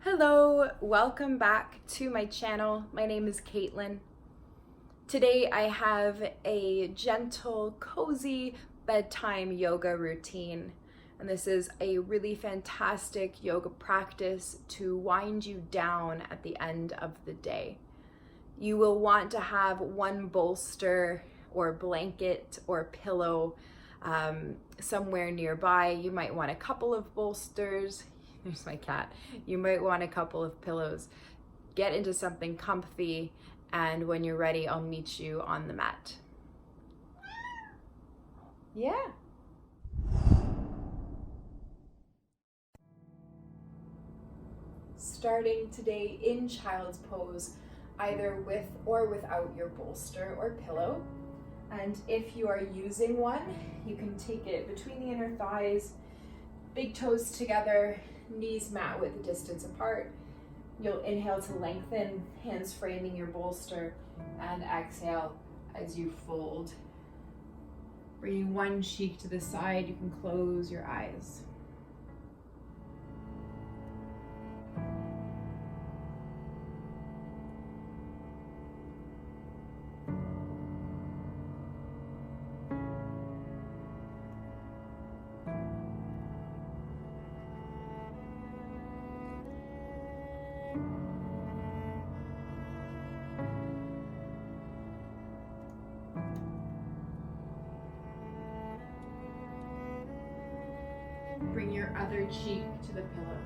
Hello, welcome back to my channel. My name is Caitlin. Today I have a gentle, cozy bedtime yoga routine. And this is a really fantastic yoga practice to wind you down at the end of the day. You will want to have one bolster or blanket or pillow somewhere nearby. You might want a couple of bolsters. There's my cat. You might want a couple of pillows. Get into something comfy, and when you're ready, I'll meet you on the mat. Yeah. Starting today in child's pose, either with or without your bolster or pillow. And if you are using one, you can take it between the inner thighs, big toes together, knees mat width distance apart. You'll inhale to lengthen, hands framing your bolster, and exhale as you fold. Bringing one cheek to the side, you can close your eyes. Bring your other cheek to the pillow.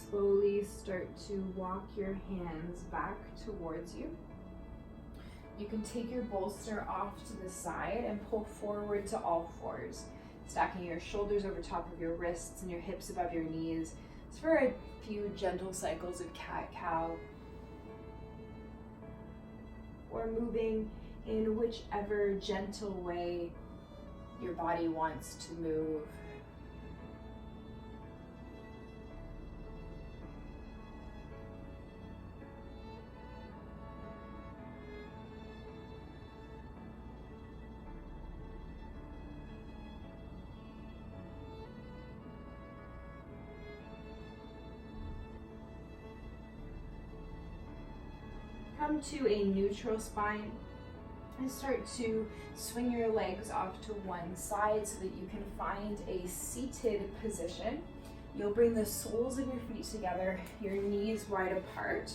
Slowly start to walk your hands back towards you. You can take your bolster off to the side and pull forward to all fours, stacking your shoulders over top of your wrists and your hips above your knees. It's for a few gentle cycles of cat-cow, or moving in whichever gentle way your body wants to move. Come to a neutral spine and start to swing your legs off to one side so that you can find a seated position. You'll bring the soles of your feet together, your knees wide apart.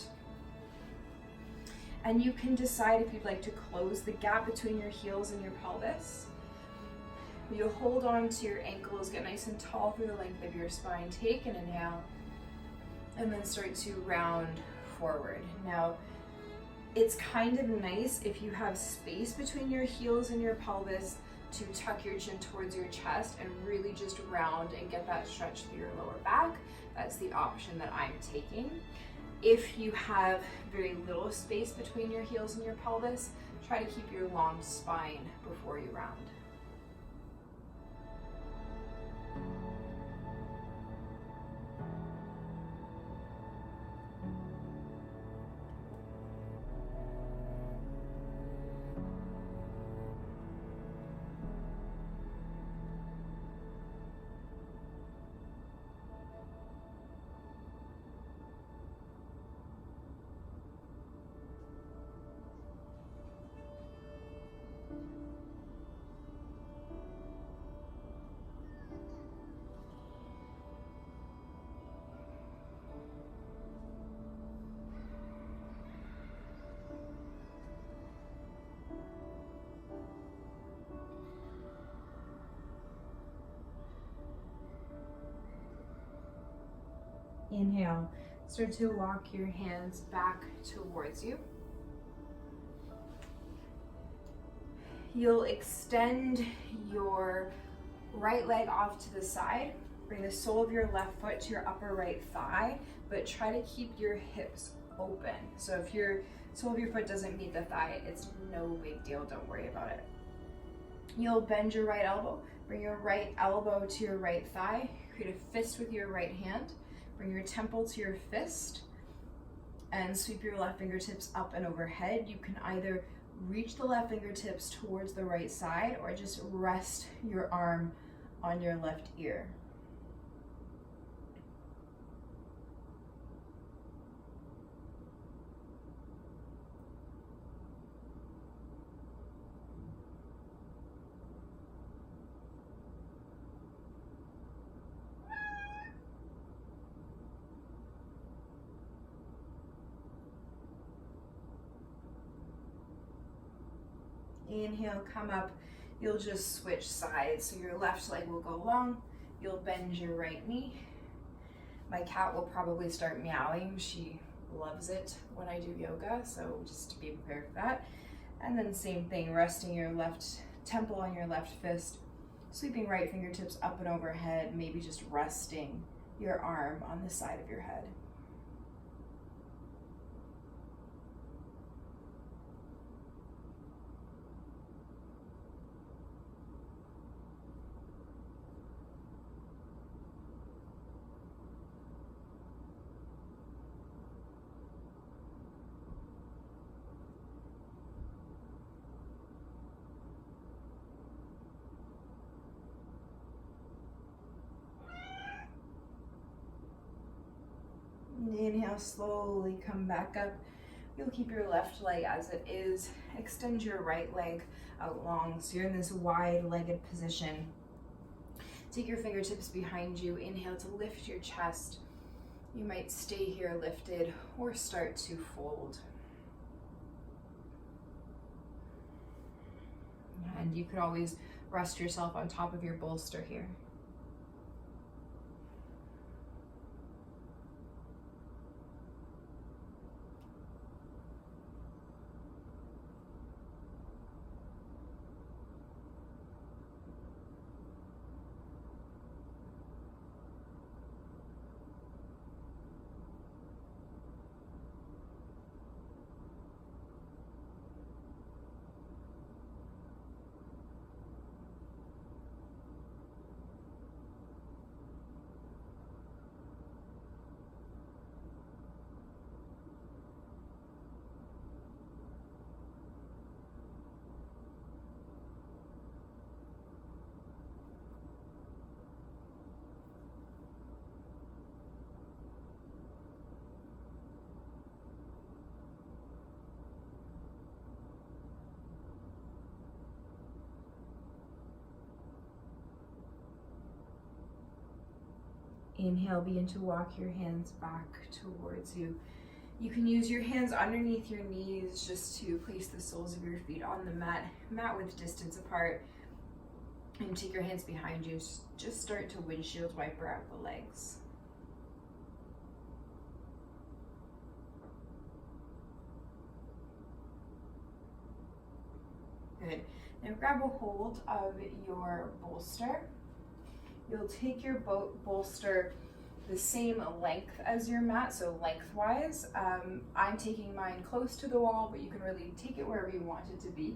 And you can decide if you'd like to close the gap between your heels and your pelvis. You'll hold on to your ankles, get nice and tall through the length of your spine. Take an inhale, and then start to round forward. Now, it's kind of nice if you have space between your heels and your pelvis to tuck your chin towards your chest and really just round and get that stretch through your lower back. That's the option that I'm taking. If you have very little space between your heels and your pelvis, try to keep your long spine before you round. Inhale, start to walk your hands back towards you. You'll extend your right leg off to the side, Bring the sole of your left foot to your upper right thigh, but try to keep your hips open. So if your sole of your foot doesn't meet the thigh, it's no big deal, don't worry about it. You'll bend your right elbow, bring your right elbow to your right thigh, create a fist with your right hand, bring your temple to your fist, and sweep your left fingertips up and overhead. You can either reach the left fingertips towards the right side or just rest your arm on your left ear. Inhale, come up. You'll just switch sides. So your left leg will go long. You'll bend your right knee. My cat will probably start meowing. She loves it when I do yoga, so just to be prepared for that. And then same thing, resting your left temple on your left fist, sweeping right fingertips up and overhead, maybe just resting your arm on the side of your head. Inhale, slowly come back up. You'll keep your left leg as it is. Extend your right leg out long, so you're in this wide-legged position. Take your fingertips behind you. Inhale to lift your chest. You might stay here lifted or start to fold. And you could always rest yourself on top of your bolster here. Inhale, begin to walk your hands back towards you. You can use your hands underneath your knees just to place the soles of your feet on the mat with distance apart. And take your hands behind you. Just start to windshield wiper out the legs. Good. Now grab a hold of your bolster. You'll take your bolster the same length as your mat, so lengthwise. I'm taking mine close to the wall, but you can really take it wherever you want it to be.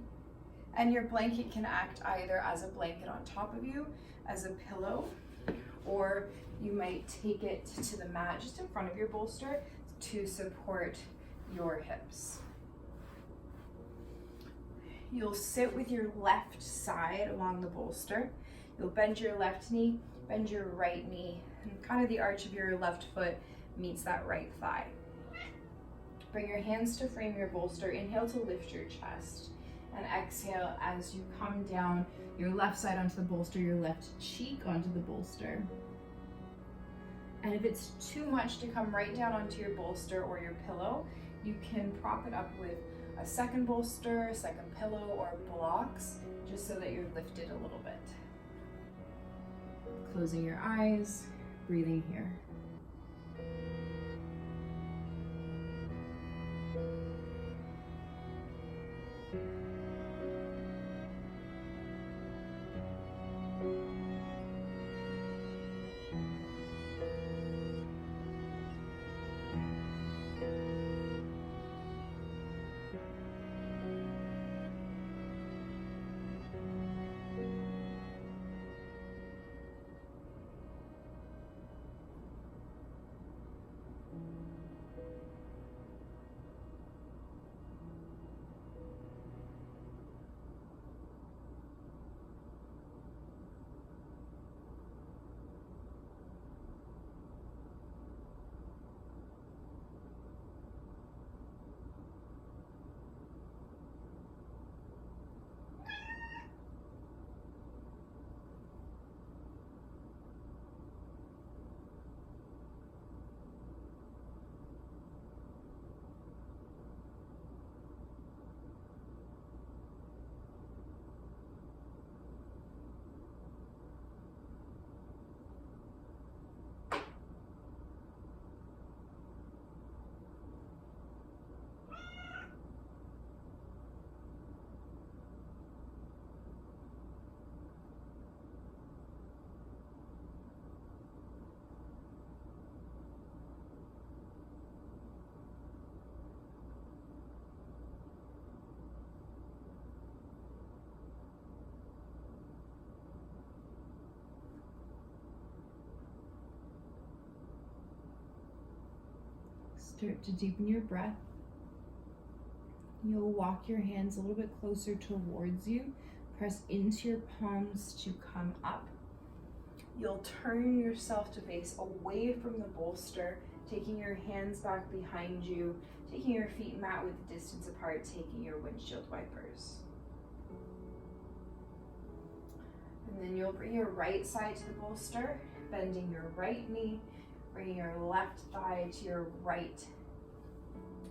And your blanket can act either as a blanket on top of you, as a pillow, or you might take it to the mat just in front of your bolster to support your hips. You'll sit with your left side along the bolster. You'll bend your left knee, bend your right knee, and kind of the arch of your left foot meets that right thigh. Bring your hands to frame your bolster. Inhale to lift your chest, and exhale as you come down your left side onto the bolster, your left cheek onto the bolster. And if it's too much to come right down onto your bolster or your pillow, you can prop it up with a second bolster, a second pillow, or blocks, just so that you're lifted a little bit. Closing your eyes, breathing here. Start to deepen your breath. You'll walk your hands a little bit closer towards you. Press into your palms to come up. You'll turn yourself to face away from the bolster, taking your hands back behind you, taking your feet mat width distance apart, taking your windshield wipers. And then you'll bring your right side to the bolster, bending your right knee, bringing your left thigh to your right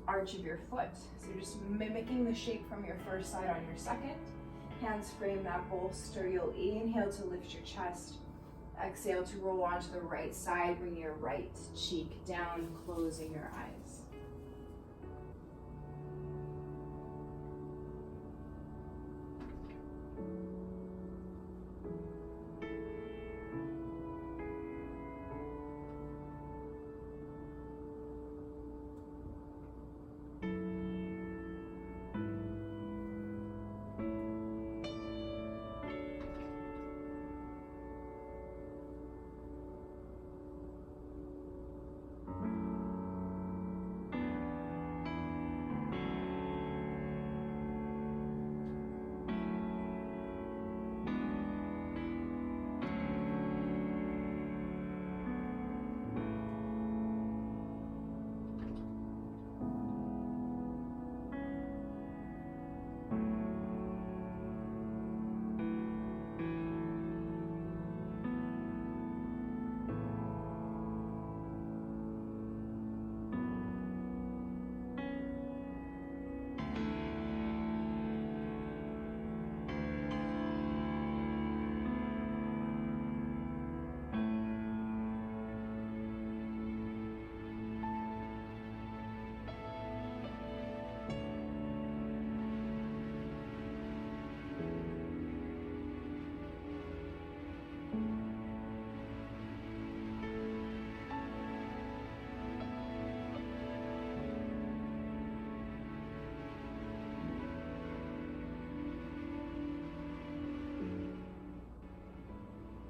arch of your foot. So you're just mimicking the shape from your first side on your second. Hands frame that bolster. You'll inhale to lift your chest. Exhale to roll onto the right side. Bring your right cheek down, closing your eyes.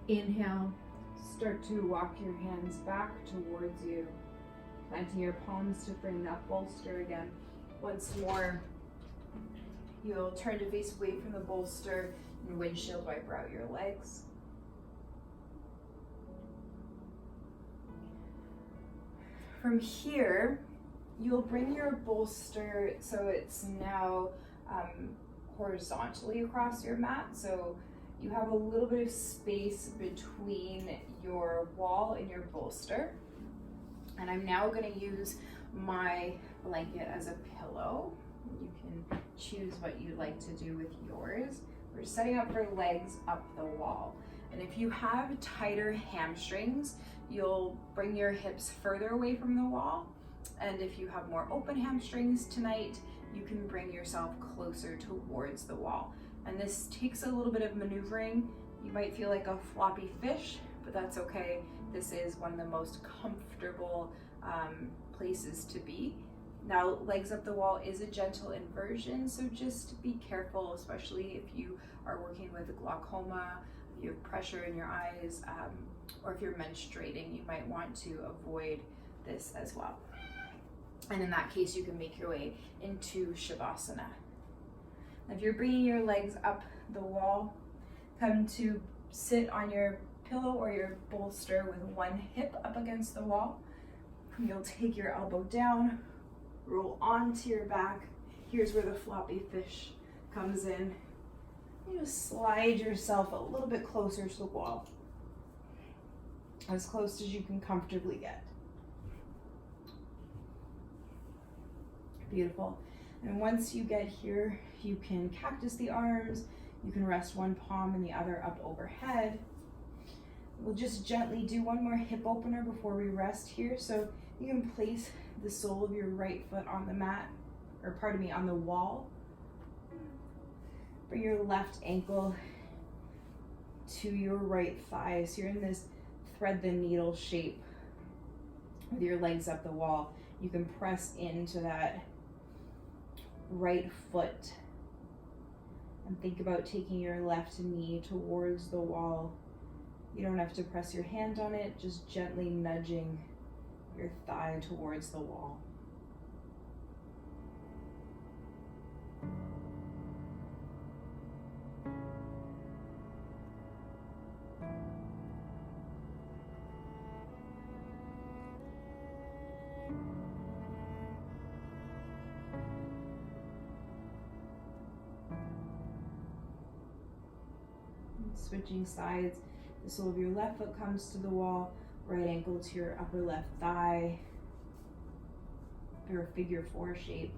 Inhale, start to walk your hands back towards you, planting your palms to frame that bolster again. Once more, you'll turn to face away from the bolster and windshield wiper out your legs. From here, you'll bring your bolster so it's now horizontally across your mat. So you have a little bit of space between your wall and your bolster. And I'm now going to use my blanket as a pillow. You can choose what you'd like to do with yours. We're setting up for legs up the wall. And if you have tighter hamstrings, you'll bring your hips further away from the wall. And if you have more open hamstrings tonight, you can bring yourself closer towards the wall. And this takes a little bit of maneuvering. You might feel like a floppy fish, but that's okay. This is one of the most comfortable places to be. Now, legs up the wall is a gentle inversion, so just be careful, especially if you are working with glaucoma, if you have pressure in your eyes, or if you're menstruating, you might want to avoid this as well. And in that case, you can make your way into Shavasana. If you're bringing your legs up the wall, come to sit on your pillow or your bolster with one hip up against the wall. You'll take your elbow down, roll onto your back. Here's where the floppy fish comes in. You just slide yourself a little bit closer to the wall, as close as you can comfortably get. Beautiful. And once you get here, you can cactus the arms. You can rest one palm and the other up overhead. We'll just gently do one more hip opener before we rest here. So you can place the sole of your right foot on the mat, or pardon me, on the wall. Bring your left ankle to your right thigh. So you're in this thread the needle shape with your legs up the wall. You can press into that right foot and think about taking your left knee towards the wall. You don't have to press your hand on it, just gently nudging your thigh towards the wall. switching sides. The sole of your left foot comes to the wall, right ankle to your upper left thigh, or a figure 4 shape.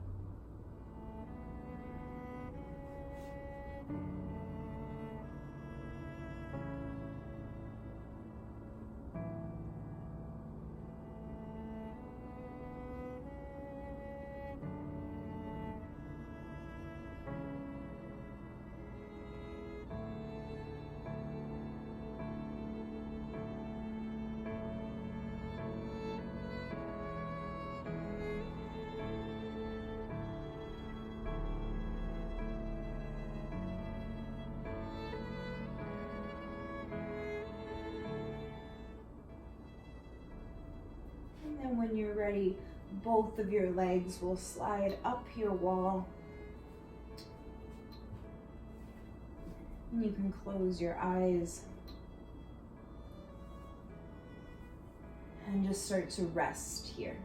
And then when you're ready, both of your legs will slide up your wall. And you can close your eyes and just start to rest here.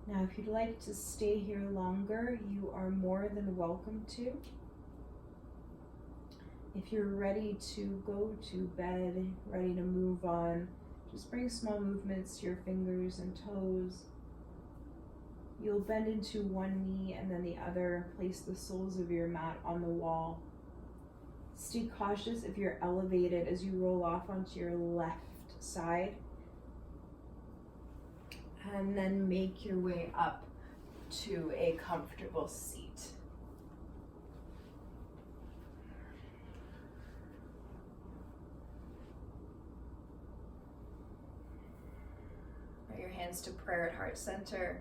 Now, if you'd like to stay here longer, you are more than welcome to. If you're ready to go to bed, ready to move on, just bring small movements to your fingers and toes. You'll bend into one knee and then the other. Place the soles of your mat on the wall. Stay cautious if you're elevated as you roll off onto your left side. And then make your way up to a comfortable seat. Bring your hands to prayer at heart center.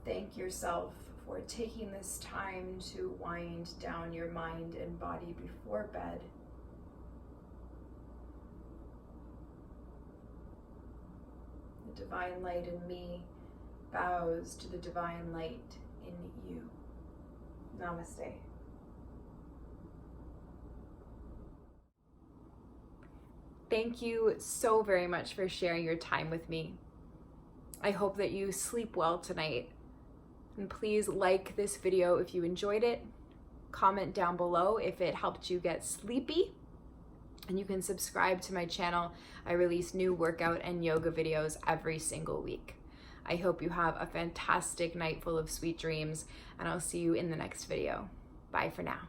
Thank yourself for taking this time to wind down your mind and body before bed. divine light in me bows to the divine light in you. Namaste. Thank you so very much for sharing your time with me. I hope that you sleep well tonight. And please like this video if you enjoyed it. Comment down below if it helped you get sleepy. And you can subscribe to my channel. I release new workout and yoga videos every single week. I hope you have a fantastic night full of sweet dreams, and I'll see you in the next video. Bye for now.